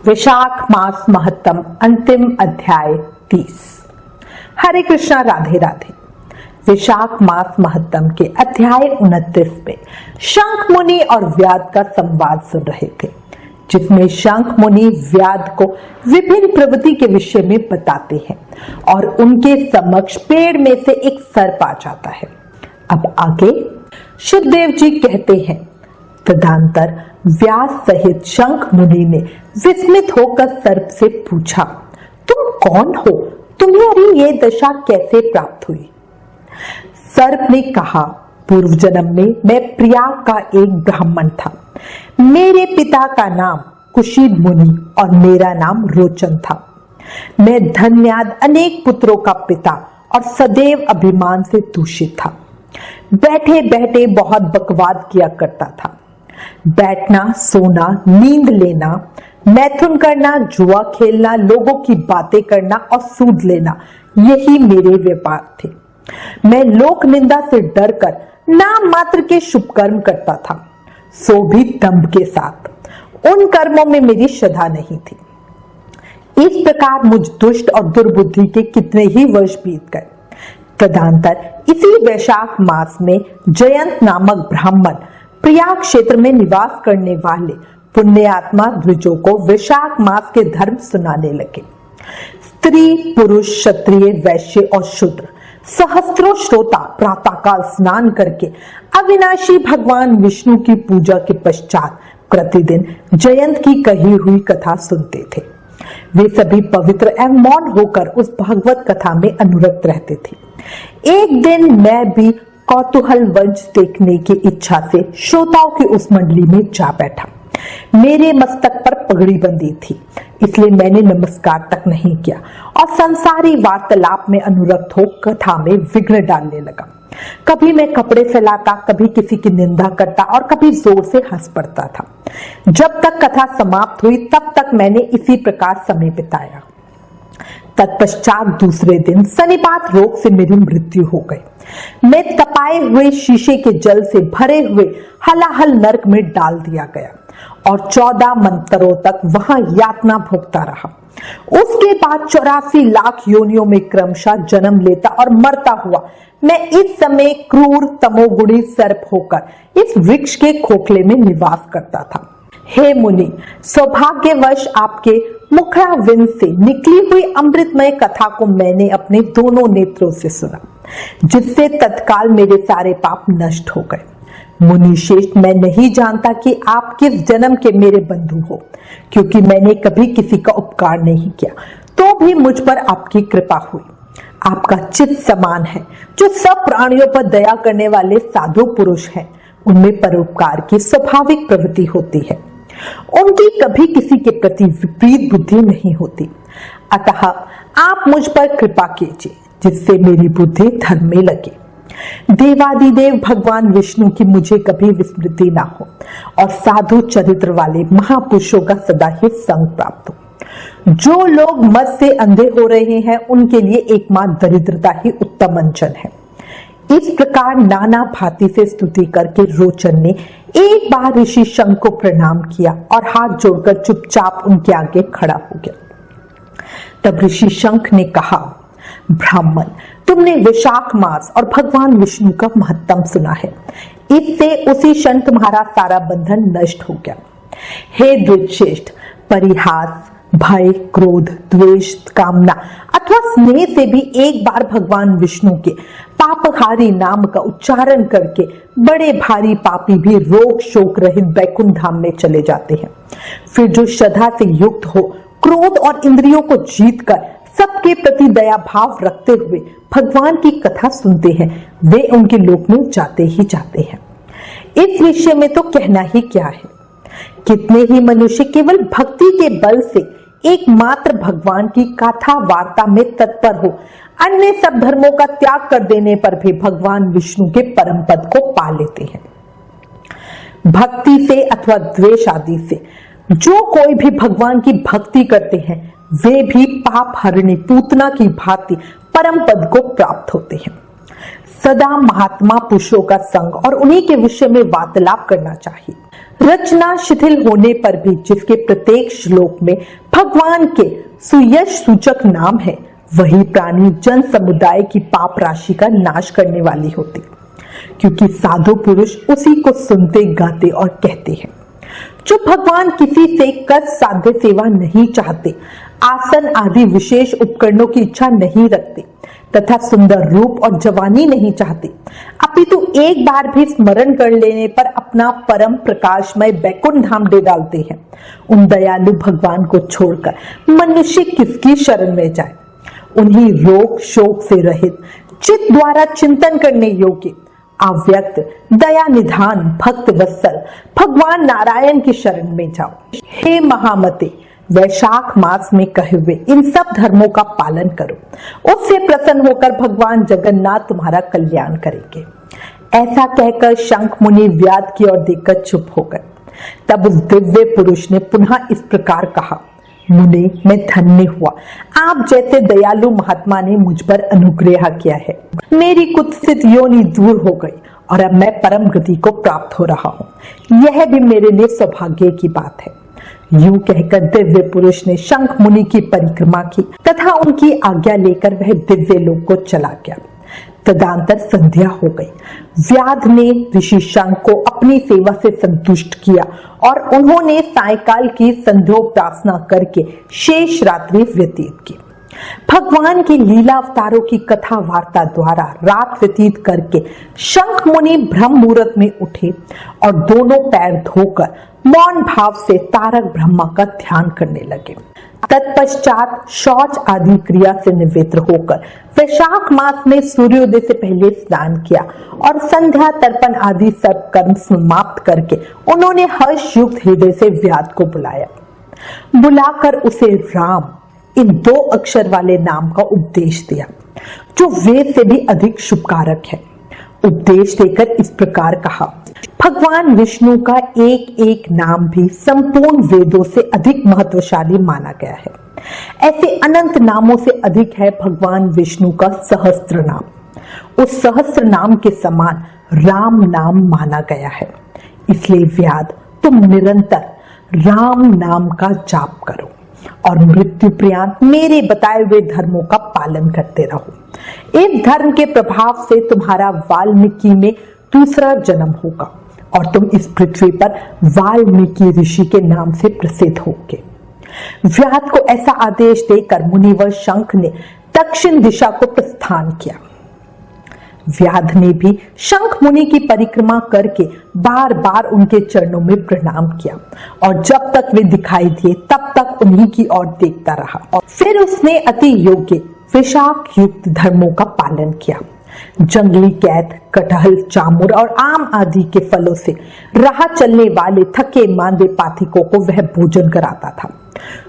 विशाख मास महत्तम अंतिम अध्याय 30। हरे कृष्णा, राधे राधे। विशाख मास महत्तम के अध्याय 29 में शंख मुनि और व्याध का संवाद सुन रहे थे, जिसमें शंख मुनि व्याध को विभिन्न प्रवृत्ति के विषय में बताते हैं और उनके समक्ष पेड़ में से एक सर्प आ जाता है। अब आगे शुकदेव जी कहते हैं, तदंतर व्यास सहित शंख मुनि ने विस्मित होकर सर्प से पूछा, तुम कौन हो? तुम्हारी ये दशा कैसे प्राप्त हुई? सर्प ने कहा, पूर्व जन्म में मैं प्रयाग का एक ब्राह्मण था। मेरे पिता का नाम कुशीद मुनि और मेरा नाम रोचन था। मैं धन्याद अनेक पुत्रों का पिता और सदैव अभिमान से दूषित था। बैठे बैठे बहुत बकवाद किया करता था। बैठना, सोना, नींद लेना, मैथुन करना, जुआ खेलना, लोगों की बातें करना और सूद लेना, यही मेरे व्यापार थे। मैं लोक निंदा से डरकर नाम मात्र के शुभ कर्म करता था, सो भी दंभ के साथ। उन कर्मों में मेरी श्रद्धा नहीं थी। इस प्रकार मुझ दुष्ट और दुर्बुद्धि के कितने ही वर्ष बीत गए। तदंतर इसी वैशाख मास में जयंत नामक ब्राह्मण प्रयाग क्षेत्र में निवास करने वाले पुण्यात्मा द्विजों को वैशाख मास के धर्म सुनाने लगे। स्त्री, पुरुष, क्षत्रिय, वैश्य और शूद्र सहस्त्रों श्रोता प्रातःकाल स्नान करके अविनाशी भगवान विष्णु की पूजा के पश्चात प्रतिदिन जयंत की कही हुई कथा सुनते थे। वे सभी पवित्र एवं मौन होकर उस भागवत कथा में अनुरक्त रहते थे। एक दिन मैं भी कौतूहल वंश देखने की इच्छा से श्रोताओं की उस मंडली में जा बैठा। मेरे मस्तक पर पगड़ी बंधी थी, इसलिए मैंने नमस्कार तक नहीं किया और संसारी वार्तालाप में अनुरक्त हो कथा में विघ्न डालने लगा। कभी मैं कपड़े फैलाता, कभी किसी की निंदा करता और कभी जोर से हंस पड़ता था। जब तक कथा समाप्त हुई तब तक मैंने इसी प्रकार समय बिताया। तत्पश्चात दूसरे दिन सनिपात रोग से मेरी मृत्यु हो गई। मैं तपाए हुए शीशे के जल से भरे हुए हलाहल नरक में डाल दिया गया और 14 मंतरों तक वहां यातना भोगता रहा। उसके बाद 84 लाख योनियों में क्रमशः जन्म लेता और मरता हुआ मैं इस समय क्रूर तमोगुणी सर्प होकर इस वृक्ष के खोखले में निवास करता था। हे मुनि, सौभाग्यवश आपके मुखारविंद से निकली हुई अमृतमय कथा को मैंने अपने दोनों नेत्रों से सुना, जिससे तत्काल मेरे सारे पाप नष्ट हो गए। मुनि श्रेष्ठ, मैं नहीं जानता कि आप किस जन्म के मेरे बंधु हो, क्योंकि मैंने कभी किसी का उपकार नहीं किया, तो भी मुझ पर आपकी कृपा हुई। आपका चित्त समान है, जो सब प्राणियों पर दया करने वाले साधु पुरुष हैं, उनमें परोपकार की स्वाभाविक प्रवृत्ति होती है। उनकी कभी किसी के प्रति विपरीत बुद्धि नहीं होती। अतः आप मुझ पर कृपा कीजिए, जिससे मेरी बुद्धि धर्म में लगे। देवादिदेव भगवान विष्णु की मुझे कभी विस्मृति ना हो और साधु चरित्र वाले महापुरुषों का सदा ही संग प्राप्त हो। जो लोग मत से अंधे हो रहे हैं, उनके लिए एकमात्र दरिद्रता ही उत्तम अंजन है। इस प्रकार नाना भांति से स्तुति करके रोचन ने एक बार ऋषि शंख को प्रणाम किया और हाथ जोड़कर चुपचाप उनके आगे खड़ा हो गया। तब ऋषि शंख ने कहा, ब्राह्मण, तुमने विशाख मास और भगवान विष्णु का महत्तम सुना है। इससे उसी क्षण तुम्हारा सारा बंधन नष्ट हो गया। हे द्विजश्रेष्ठ, परिहास, भय, क्रोध, द्वेष, कामना अथवा स्नेह से भी एक बार भगवान विष्णु के पापहारी नाम का उच्चारण करके बड़े भारी पापी भी रोग शोक रहित बैकुंठ धाम में चले जाते हैं। फिर जो श्रद्धा से युक्त हो, क्रोध और इंद्रियों को जीतकर सबके प्रति दया भाव रखते हुए भगवान की कथा सुनते हैं, वे उनके लोक में जाते ही जाते हैं। इस विषय में तो कहना ही क्या है। कितने ही मनुष्य केवल भक्ति के बल से एकमात्र भगवान की कथा वार्ता में तत्पर हो, अन्य सब धर्मों का त्याग कर देने पर भी भगवान विष्णु के परम पद को पा लेते हैं। भक्ति से अथवा द्वेष आदि से जो कोई भी भगवान की भक्ति करते हैं, वे भी पाप हरणी पूतना की भांति परम पद को प्राप्त होते हैं। सदा महात्मा पुरुषों का संग और उन्हीं के विषय में वार्तालाप करना चाहिए। रचना शिथिल होने पर भी जिसके प्रत्येक श्लोक में भगवान के सुयश सूचक नाम है, वही प्राणी जन समुदाय की पाप राशि का नाश करने वाली होती, क्योंकि साधु पुरुष उसी को सुनते, गाते और कहते हैं। जो भगवान किसी से कष्ट साध्य सेवा नहीं चाहते, आसन आदि विशेष उपकरणों की इच्छा नहीं रखते तथा सुंदर रूप और जवानी नहीं चाहते, अपितु एक बार भी स्मरण कर लेने पर अपना परम प्रकाशमय बैकुंठ धाम दे डालते हैं, उन दयालु भगवान को छोड़कर मनुष्य किसकी शरण में जाए। उन्हीं रोग शोक से रहित, चित्त द्वारा चिंतन करने योग्य, अव्यक्त, दया निधान, भक्त वत्सल भगवान नारायण की शरण में जाओ। हे महामते, वैशाख मास में कहे हुए इन सब धर्मों का पालन करो, उससे प्रसन्न होकर भगवान जगन्नाथ तुम्हारा कल्याण करेंगे। ऐसा कहकर शंख मुनि व्याध की ओर देखकर चुप हो गए। तब उस दिव्य पुरुष ने पुनः इस प्रकार कहा, मुने, मैं धन्य हुआ, आप जैसे दयालु महात्मा ने मुझ पर अनुग्रह किया है। मेरी कुत्सित योनि दूर हो गई और अब मैं परम गति को प्राप्त हो रहा हूँ। यह भी मेरे लिए सौभाग्य की बात है। यूं कहकर दिव्य पुरुष ने शंख मुनि की परिक्रमा की तथा उनकी आज्ञा लेकर वह दिव्य लोक को चला गया। तदंतर संध्या हो गई। व्याध ने ऋषि शंख को अपनी सेवा से संतुष्ट किया और उन्होंने सायकाल की संध्योपासना करके शेष रात्रि व्यतीत की। भगवान की लीला अवतारों की कथा वार्ता द्वारा रात व्यतीत करके शंख मुनि ब्रह्म मुहूर्त में उठे और दोनों पैर धोकर मौन भाव से तारक ब्रह्मा का ध्यान करने लगे। तत्पश्चात शौच आदि क्रिया से निवृत्त होकर वैशाख मास में सूर्योदय से पहले स्नान किया और संध्या तर्पण आदि सब कर्म समाप्त करके उन्होंने हर्ष युक्त हृदय से व्याध को बुलाकर उसे राम, इन 2 अक्षर वाले नाम का उपदेश दिया, जो वेद से भी अधिक शुभकारक है। उपदेश देकर इस प्रकार कहा, भगवान विष्णु का एक एक नाम भी संपूर्ण वेदों से अधिक महत्वशाली माना गया है। ऐसे अनंत नामों से अधिक है भगवान विष्णु का सहस्त्र नाम। उस सहस्त्र नाम के समान राम नाम माना गया है। इसलिए व्याध, तुम निरंतर राम नाम का जाप करो और मृत्यु पर्यंत मेरे बताए हुए धर्मों का पालन करते रहो। इस धर्म के प्रभाव से तुम्हारा वाल्मीकि में दूसरा जन्म होगा और तुम इस पृथ्वी पर वाल्मीकि ऋषि के नाम से प्रसिद्ध होगे। व्याध को ऐसा आदेश देकर मुनिवर शंख ने दक्षिण दिशा को प्रस्थान किया। व्याध ने भी शंख मुनि की परिक्रमा करके बार बार उनके चरणों में प्रणाम किया और जब तक वे दिखाई दिए तब तक उन्हीं की ओर देखता रहा। और फिर उसने अति योग्य विशाख युक्त धर्मों का पालन किया। जंगली कैद, कटहल, जामुन और आम आदि के फलों से राह चलने वाले थके मांदे पाथिकों को वह भोजन कराता था।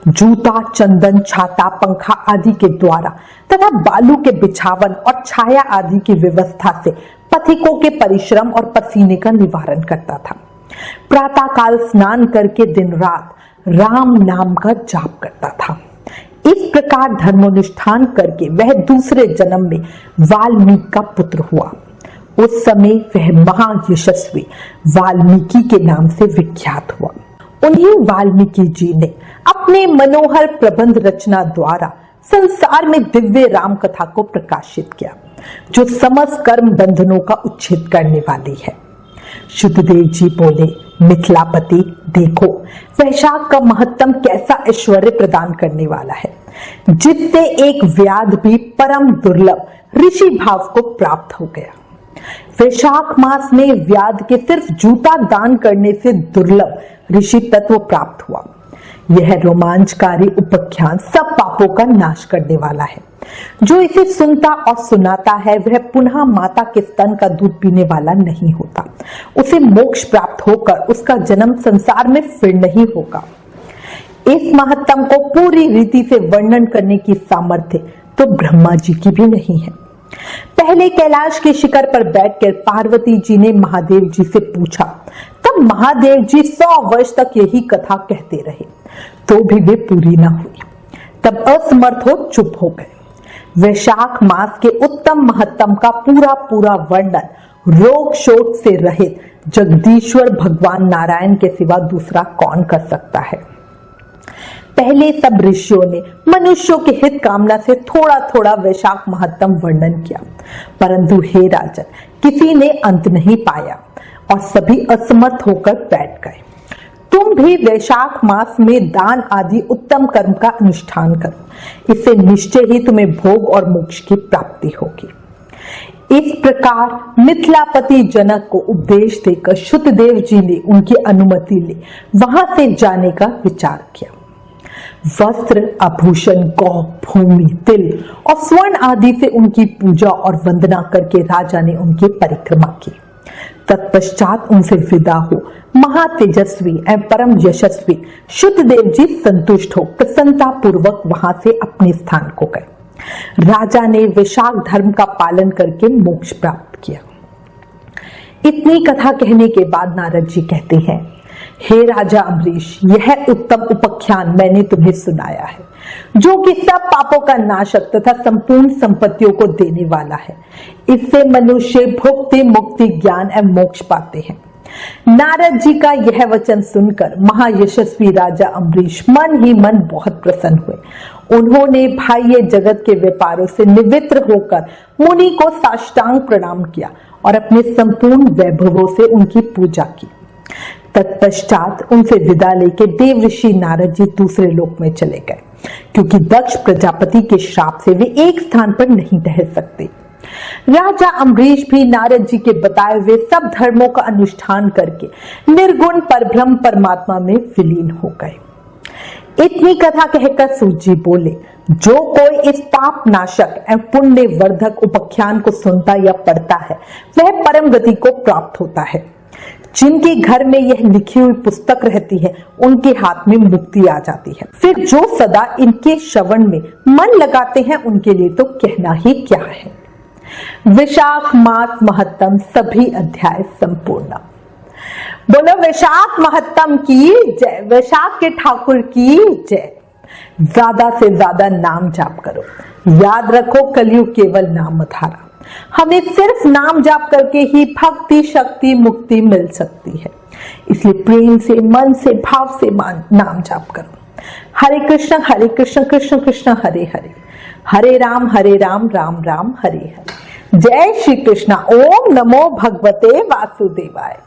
जूता, चंदन, छाता, पंखा आदि के द्वारा तथा बालू के बिछावन और छाया आदि की व्यवस्था से पथिकों के परिश्रम और पसीने का निवारण करता था। प्रातः काल स्नान करके दिन रात राम नाम का जाप करता था। इस प्रकार धर्मोनुष्ठान करके वह दूसरे जन्म में वाल्मीकि का पुत्र हुआ। उस समय वह महायशस्वी वाल्मीकि के नाम से विख्यात हुआ। उन्हीं वाल्मीकि जी ने अपने मनोहर प्रबंध रचना द्वारा संसार में दिव्य राम कथा को प्रकाशित किया, जो समस्त कर्म बंधनों का उच्छेद करने वाली है। शुद्धदेव जी बोले, मिथिलापति देखो, वैशाख का महत्तम कैसा ऐश्वर्य प्रदान करने वाला है, जिससे एक व्याध भी परम दुर्लभ ऋषि भाव को प्राप्त हो गया। वैशाख मास में व्याध के सिर्फ जूता दान करने से दुर्लभ ऋषि तत्व प्राप्त हुआ। यह रोमांचकारी उपाख्यान सब पापों का नाश करने वाला है। जो इसे सुनता और सुनाता है वह पुनः माता के स्तन का दूध पीने वाला नहीं होता। उसे मोक्ष प्राप्त होकर उसका जन्म संसार में फिर नहीं होगा। इस महत्तम को पूरी रीति से वर्णन करने की सामर्थ्य तो ब्रह्मा जी की भी नहीं है। पहले कैलाश के शिखर पर बैठकर पार्वती जी ने महादेव जी से पूछा, तब महादेव जी 100 वर्ष तक यही कथा कहते रहे, तो भी वे पूरी न हुई। तब असमर्थ हो चुप हो गए। वैशाख मास के उत्तम महत्तम का पूरा पूरा वर्णन रोग शोक से रहित जगदीश्वर भगवान नारायण के सिवा दूसरा कौन कर सकता है। पहले सब ऋषियों ने मनुष्यों के हित कामना से थोड़ा थोड़ा वैशाख महत्तम वर्णन किया, परंतु हे राजन, किसी ने अंत नहीं पाया और सभी असमर्थ होकर बैठ गए। तुम भी वैशाख मास में दान आदि उत्तम कर्म का अनुष्ठान करो, इससे निश्चय ही तुम्हें भोग और मोक्ष की प्राप्ति होगी। इस प्रकार मिथिलापति जनक को उपदेश देकर शुद्धदेव जी ने उनकी अनुमति ली वहां से जाने का विचार किया। वस्त्र, आभूषण, गौ, भूमि, तिल और स्वर्ण आदि से उनकी पूजा और वंदना करके राजा ने उनकी परिक्रमा की। तत्पश्चात उनसे विदा हो महातेजस्वी एवं परम यशस्वी शुद्धदेव जी संतुष्ट हो प्रसन्नता पूर्वक वहां से अपने स्थान को गए। राजा ने वैशाख धर्म का पालन करके मोक्ष प्राप्त किया। इतनी कथा कहने के बाद नारद जी कहते हैं, हे राजा अम्बरीश, यह उत्तम उपाख्यान मैंने तुम्हें सुनाया है, जो कि सब पापों का नाशक तथा संपूर्ण संपत्तियों को देने वाला है। इससे मनुष्य भुक्ति, मुक्ति, ज्ञान एवं मोक्ष पाते हैं। नारद जी का यह वचन सुनकर महायशस्वी राजा अम्बरीश मन ही मन बहुत प्रसन्न हुए। उन्होंने बाह्य जगत के व्यापारों से निवृत्त होकर मुनि को साष्टांग प्रणाम किया और अपने संपूर्ण वैभवों से उनकी पूजा की। तत्पश्चात उनसे विदा लेके देव ऋषि नारद जी दूसरे लोक में चले गए, क्योंकि दक्ष प्रजापति के श्राप से वे एक स्थान पर नहीं ठहर सकते। राजा अम्बरीश भी नारद जी के बताए हुए सब धर्मों का अनुष्ठान करके निर्गुण परब्रह्म परमात्मा में विलीन हो गए। इतनी कथा कहकर सूत जी बोले, जो कोई इस पाप नाशक एवं पुण्य वर्धक उपाख्यान को सुनता या पढ़ता है वह परम गति को प्राप्त होता है। जिनके घर में यह लिखी हुई पुस्तक रहती है उनके हाथ में मुक्ति आ जाती है। फिर जो सदा इनके श्रवण में मन लगाते हैं उनके लिए तो कहना ही क्या है। वैशाख मास महत्तम सभी अध्याय संपूर्ण। बोलो वैशाख महत्तम की जय, वैशाख के ठाकुर की जय। ज्यादा से ज्यादा नाम जाप करो। याद रखो, कलयुग केवल नाम धारा। हमें सिर्फ नाम जाप करके ही भक्ति, शक्ति, मुक्ति मिल सकती है। इसलिए प्रेम से, मन से, भाव से नाम जाप करो। हरे कृष्ण कृष्ण कृष्ण हरे हरे, हरे राम राम राम हरे हरे। जय श्री कृष्णा। ओम नमो भगवते वासुदेवाय।